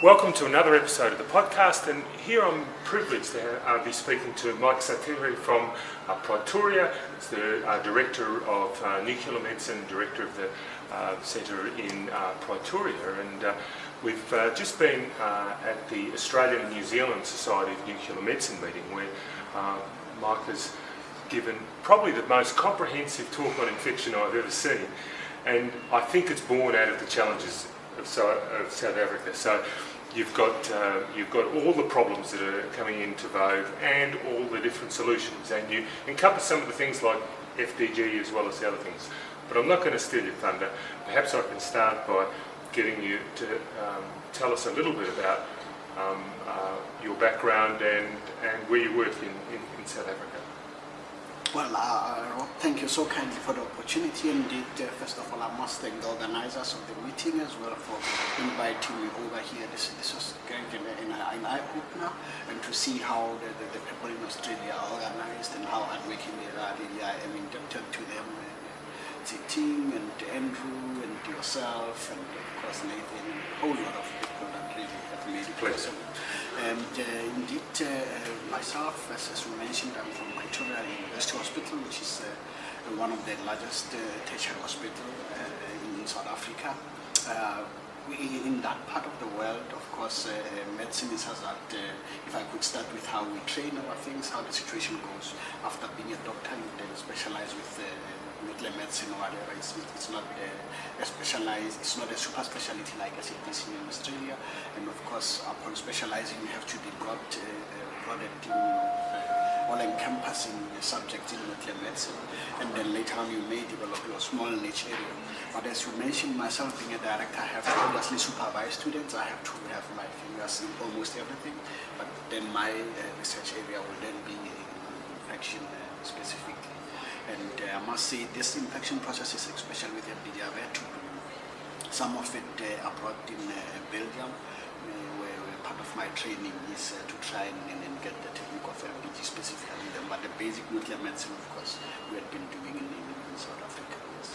Welcome to another episode of the podcast, and here I'm privileged to be speaking to Mike Sathekge from Pretoria. He's the Director of Nuclear Medicine, Director of the Centre in Pretoria, and we've just been at the Australian and New Zealand Society of Nuclear Medicine meeting, where Mike has given probably the most comprehensive talk on infection I've ever seen, and I think it's born out of the challenges of South Africa. So you've got all the problems that are coming into vogue and all the different solutions, and you encompass some of the things like FDG as well as the other things. But I'm not going to steal your thunder. Perhaps I can start by getting you to tell us a little bit about your background and where you work in South Africa. Well, Rob, thank you so kindly for the opportunity. Indeed, first of all, I must thank the organizers of the meeting as well for inviting me over here. This was an eye-opener, and to see how the people in Australia are organized and how hardworking they are. Really, I am indebted to them, the team, and Andrew, and yourself, and of course Nathan, and a whole lot of people that really have made it possible. And indeed, myself, as you mentioned, I'm from Pretoria University Hospital, which is one of the largest tertiary hospitals in South Africa. In that part of the world, of course, medicine is as that, if I could start with how we train our things, how the situation goes. After being a doctor, you then specialize with nuclear medicine or whatever. It's not a specialized, it's not a super specialty like I said this in Australia. And of course, upon specializing, you have to be all-encompassing subject in nuclear medicine. And then later on, you may develop your small niche area. But as you mentioned, myself being a director, I have to obviously supervise students. I have to have my fingers in almost everything. But then my research area will then be infection specifically. And I must say, this infection processes, especially with FDG, I've had to do some of it abroad in Belgium, where part of my training is to try and get the technique of FDG specifically. But the basic nuclear medicine, of course, we had been doing in South Africa. Yes.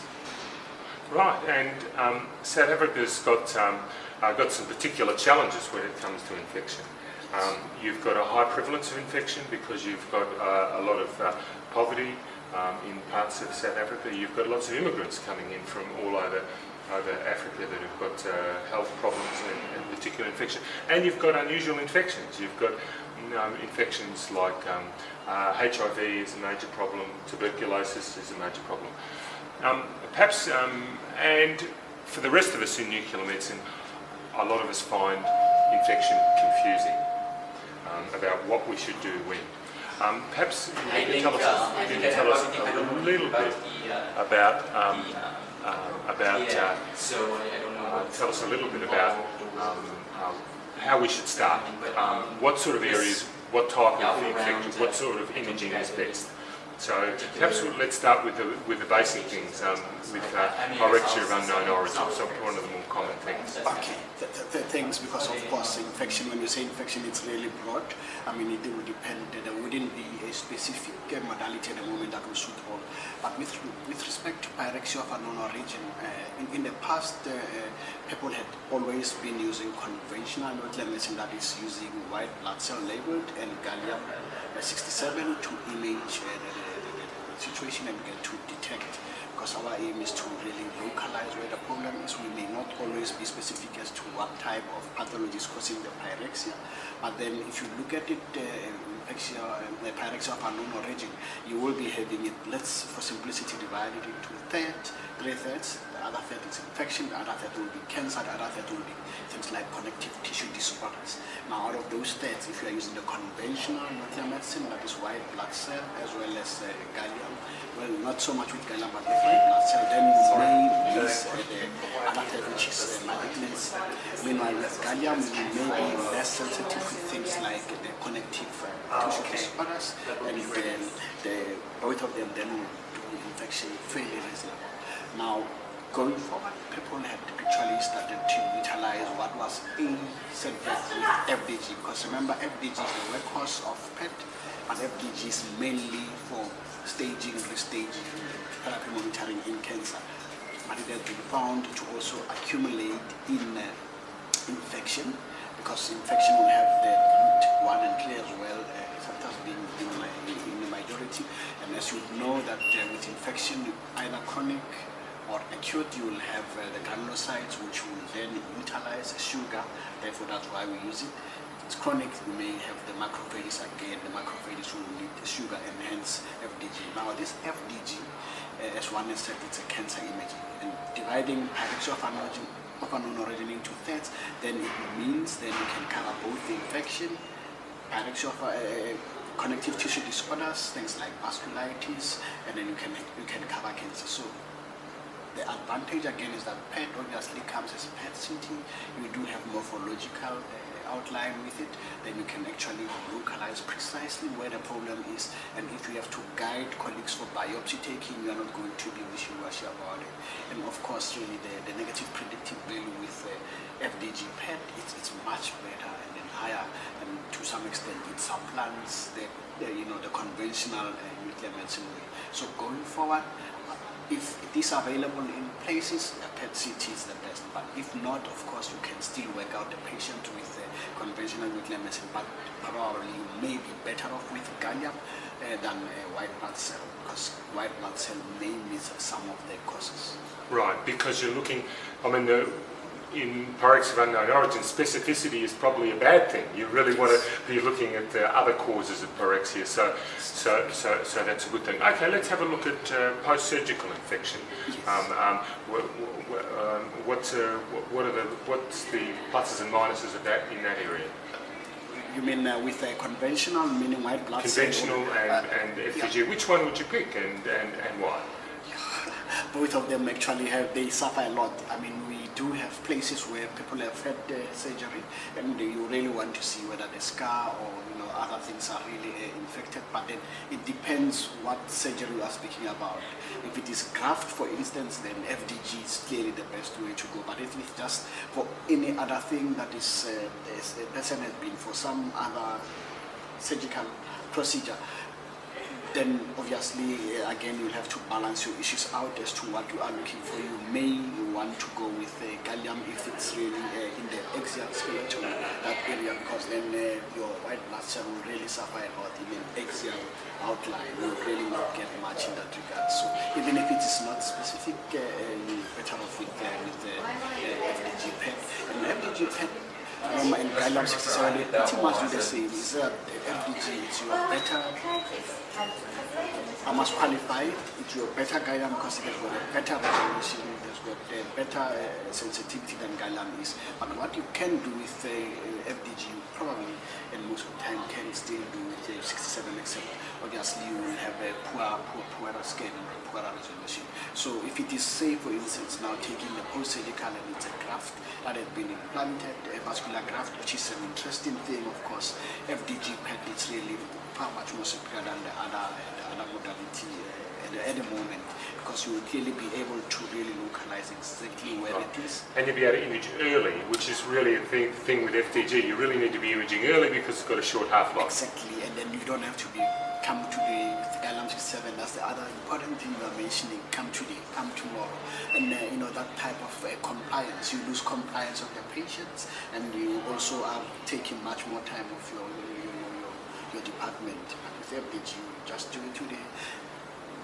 Right, and South Africa's got some particular challenges when it comes to infection. You've got a high prevalence of infection because you've got a lot of poverty. In parts of South Africa, you've got lots of immigrants coming in from all over Africa that have got health problems and particular infection. And you've got unusual infections. You've got infections like HIV is a major problem, tuberculosis is a major problem. Perhaps, and for the rest of us in nuclear medicine, a lot of us find infection confusing about what we should do when. Perhaps you can tell us a little bit about tell us a little bit about how we should start. What sort of areas, what type of infections, what sort of imaging is best. So perhaps let's start with the basic things, with pyrexia of unknown origin, so one of the more common things. Okay, the things, because of course infection, when you say infection, it's really broad. I mean, it will depend, there wouldn't be a specific modality at the moment that will suit all. But with respect to pyrexia of unknown origin, in the past, people had always been using conventional nuclear medicine, that is using white blood cell labeled and gallium-67 to image the situation and get to detect, because our aim is to really localize where the problem is. We may not always be specific as to what type of pathology is causing the pyrexia, but then if you look at it, the pyrexia of unknown origin, you will be having it, let's for simplicity divide it into three thirds. The other third is infection, the other third will be cancer, the other third will be things like connective tissue disorders. Now, out of those thirds, if you are using the conventional nuclear medicine, that is white blood cell as well as gallium, well, not so much with gallium, but with white blood cell, then you may use the other third, which is malignancy. Meanwhile, with gallium, you may be less sensitive to things like the connective tissue disorders, and then both of them then will do infection fairly reasonable. Now, going forward, people had actually started to utilize what was said with FDG, because remember, FDG is the workhorse of PET, but FDG is mainly for staging, restaging, therapy monitoring in cancer. But it has been found to also accumulate in infection, because infection will have the root 1 and 3 as well, sometimes being in the majority. And as you know that with infection, either chronic or acute, you will have the granulocytes, which will then utilize sugar. Therefore, that's why we use it. If it's chronic, you may have the macrophages again. The macrophages will need the sugar and hence FDG. Now, this FDG, as one has said, it's a cancer imaging. And dividing pyroxophanogen into thirds, then it means then you can cover both the infection, connective tissue disorders, things like vasculitis, and then you can cover cancer. So the advantage again is that PET obviously comes as PET-CT. You do have morphological outline with it. Then you can actually localize precisely where the problem is. And if you have to guide colleagues for biopsy taking, you are not going to be wishy-washy about it. And of course, really the negative predictive value with FDG PET, it's much better and then higher. And to some extent, it supplants the conventional nuclear medicine way. So going forward, if it is available in places, a PET-CT is the best. But if not, of course, you can still work out the patient with conventional nuclear medicine. But probably you may be better off with gallium than white blood cell, because white blood cell may miss some of the causes. Right, because you're looking, in pyrexia of unknown origin, specificity is probably a bad thing. You really want to be looking at the other causes of pyrexia, so that's a good thing. Okay, let's have a look at post-surgical infection. Yes. What's the pluses and minuses of that in that area? You mean with a conventional, meaning white blood cell? Conventional and FDG. Yeah. Which one would you pick and why? Both of them actually they suffer a lot. We do have places where people have had surgery, and you really want to see whether the scar or other things are really infected. But then it depends what surgery you are speaking about. If it is graft, for instance, then FDG is clearly the best way to go. But if it's just for any other thing that is a person has been for some other surgical procedure, then obviously again you'll have to balance your issues out as to what you are looking for. You may want to go with gallium if it's really in the axial skeleton, that area, because then your white blood cell will really suffer a lot. Even axial outline will really not get much in that regard. So even if it is not specific, you're better off with FDG PET. And FDG PET and gallium 67, they pretty much do the same. Is that FDG is your better, I must qualify, it's your better gallium because it has got a better resolution, it has got a better sensitivity than gallium is. But what you can do with FDG, you probably, and most of the time, can still do with 67, except obviously you will have a poorer scan and poorer resolution. So if it is, say, for instance, now taking the post-surgical and it's a graft that has been implanted, a vascular graft, which is an interesting thing, of course, FDG PET is really far much more superior than the other modality at the moment, because you will clearly be able to really localize exactly where it is. And you'll be able to image early, which is really a thing with FDG. You really need to be imaging early because it's got a short half-life. Exactly, and then you don't have to come today with gallium 67. That's the other important thing you are mentioning. Come today, come tomorrow, and that type of compliance. You lose compliance of your patients, and you also are taking much more time of your department. But with FDG, you just do it today.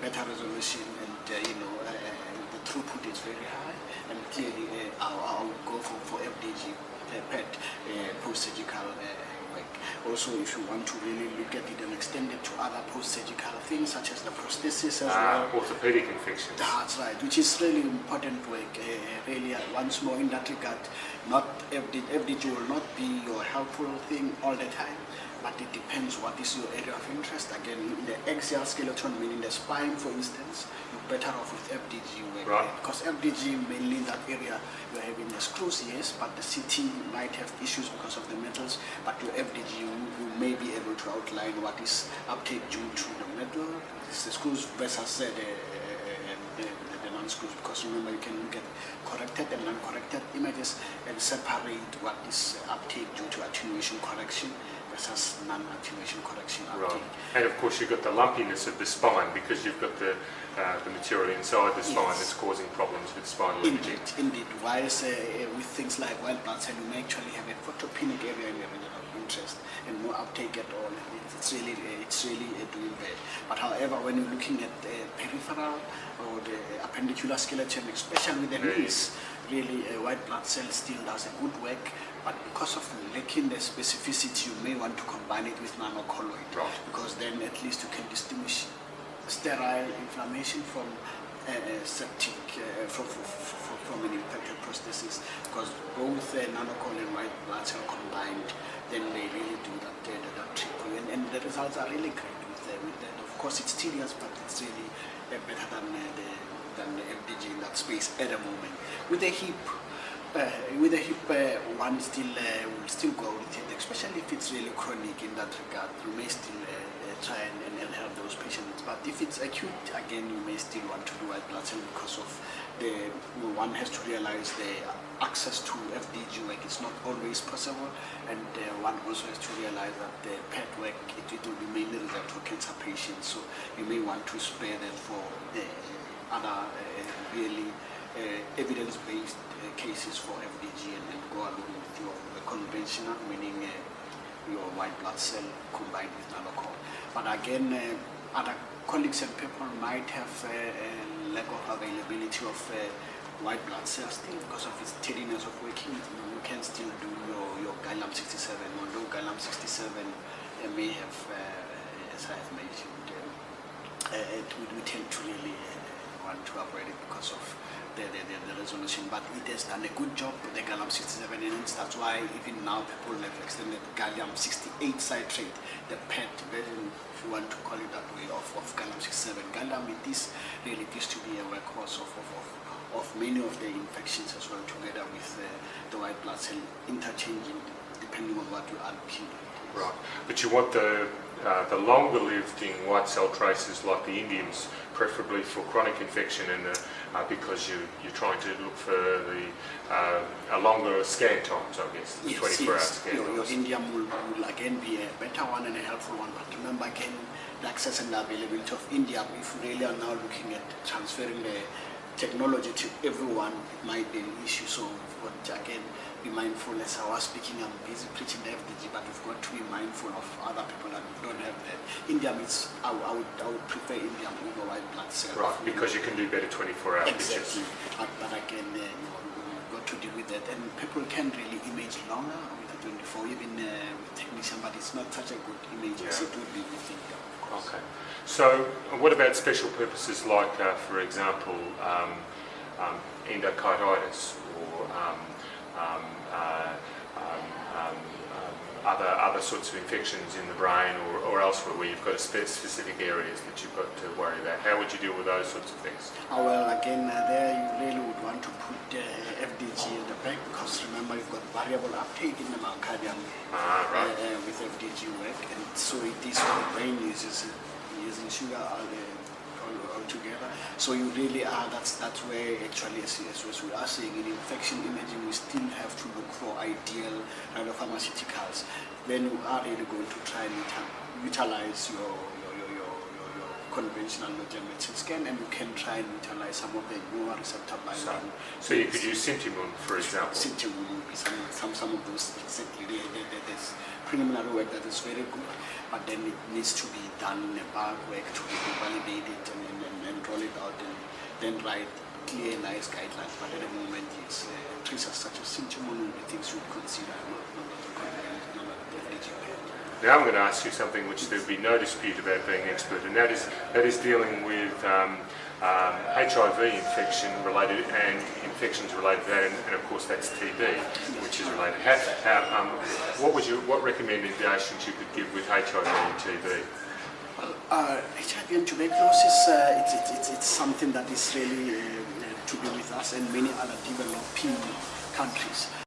Better resolution, and the throughput is very high, and clearly I'll go for FDG PET post-surgical work. Also, if you want to really look at it and extend it to other post-surgical things such as the prosthesis as well. Orthopedic infections. That's right, which is really important work. Really, once more in that regard, not FDG will not be your helpful thing all the time, but it depends what is your area of interest. Again, in the axial skeleton, meaning the spine, for instance, you're better off with FDG work. Right. Because FDG, mainly in that area, you're having the screws, yes, but the CT might have issues because of the metals, but your FDG, you may be able to outline what is uptake due to the metal, the screws versus the non-screws, because remember you can get corrected and non-corrected images and separate what is uptake due to attenuation correction versus non-activation correction Right. uptake. And of course you've got the lumpiness of the spine because you've got the material inside the spine that's causing problems with spinal imaging. Indeed. Whilst with things like white blood cell, you may actually have a photopenic area in the region of interest and no uptake at all. It's really doing bad. But however, when you're looking at the peripheral or the appendicular skeleton, especially with the knees, really white blood cell still does a good work. But because of lacking the specificity, you may want to combine it with nanocolloid, because then at least you can distinguish sterile inflammation from septic from an infected prosthesis, because both nanocolloid and white blood cell combined, then they really do that trick. And the results are really great with that. Of course, it's tedious, but it's really better than the FDG in that space at the moment. With the hip, one will still go with it, especially if it's really chronic in that regard. You may still try and help those patients. But if it's acute, again, you may still want to do white blood cell because of one has to realize the access to FDG work is not always possible, and one also has to realize that the PET work, it will be mainly reserved for cancer patients, so you may want to spare that for the other really evidence-based cases for FDG and go along with your conventional, meaning your white blood cell combined with nanocol. But again, other colleagues and people might have a lack of availability of white blood cells still because of its tediness of working. You can still do your gallium 67, although gallium 67 may have, as I have mentioned, we tend to really want to avoid it because of the resolution, but it has done a good job with the gallium 67, and that's why even now people have extended gallium 68 citrate, the PET version, if you want to call it that way, of gallium 67. Gallium, it is really used to be a workhorse of many of the infections as well, together with the white blood cell interchanging depending on what you are looking at. Right, but you want the longer living white cell traces like the indiums, preferably for chronic infection, and because you're trying to look for a longer scan times, I guess, 24-hour scan times. Your indium will again be a better one and a helpful one, but remember again, the access and the availability of indium, if we really are now looking at transferring the technology to everyone, it might be an issue. So we've got to again be mindful. As I was speaking, I'm busy preaching the FDG, but we've got to be mindful of other people that don't have that. Indium is, I would prefer indium over white blood cell. Right, because you can do better 24-hour exactly. But again, you've got to deal with that. And people can really image longer with a 24, even with technician, but it's not such a good image as it would be with indium, of course. Okay. So what about special purposes like, for example, endocarditis or other sorts of infections in the brain or elsewhere where you've got specific areas that you've got to worry about? How would you deal with those sorts of things? Well, again, there you really would want to put FDG in the back, because remember you've got variable uptake in the myocardium with FDG work, and so it is what the brain uses using sugar altogether. So you really are, that's where actually, as we are saying, in infection imaging, we still have to look for ideal radiopharmaceuticals. Then you are really going to try and utilize your conventional legitimate scan, and you can try and utilize some of the newer receptor binding. So you could use Sintimun, for example. Sintimun would be some of those exactly. There's preliminary work that is very good, but then it needs to be done in a bulk work to validate it and roll it out and then write clear, nice guidelines. But at the moment, it's traces such as Sintimun will be things you would consider. Now I'm going to ask you something which there'd be no dispute about being expert, and that is dealing with HIV infection related and infections related to that, and of course that's TB, which is related. What recommendations you could give with HIV and TB? HIV and tuberculosis, it's something that is really to be with us and many other developing countries.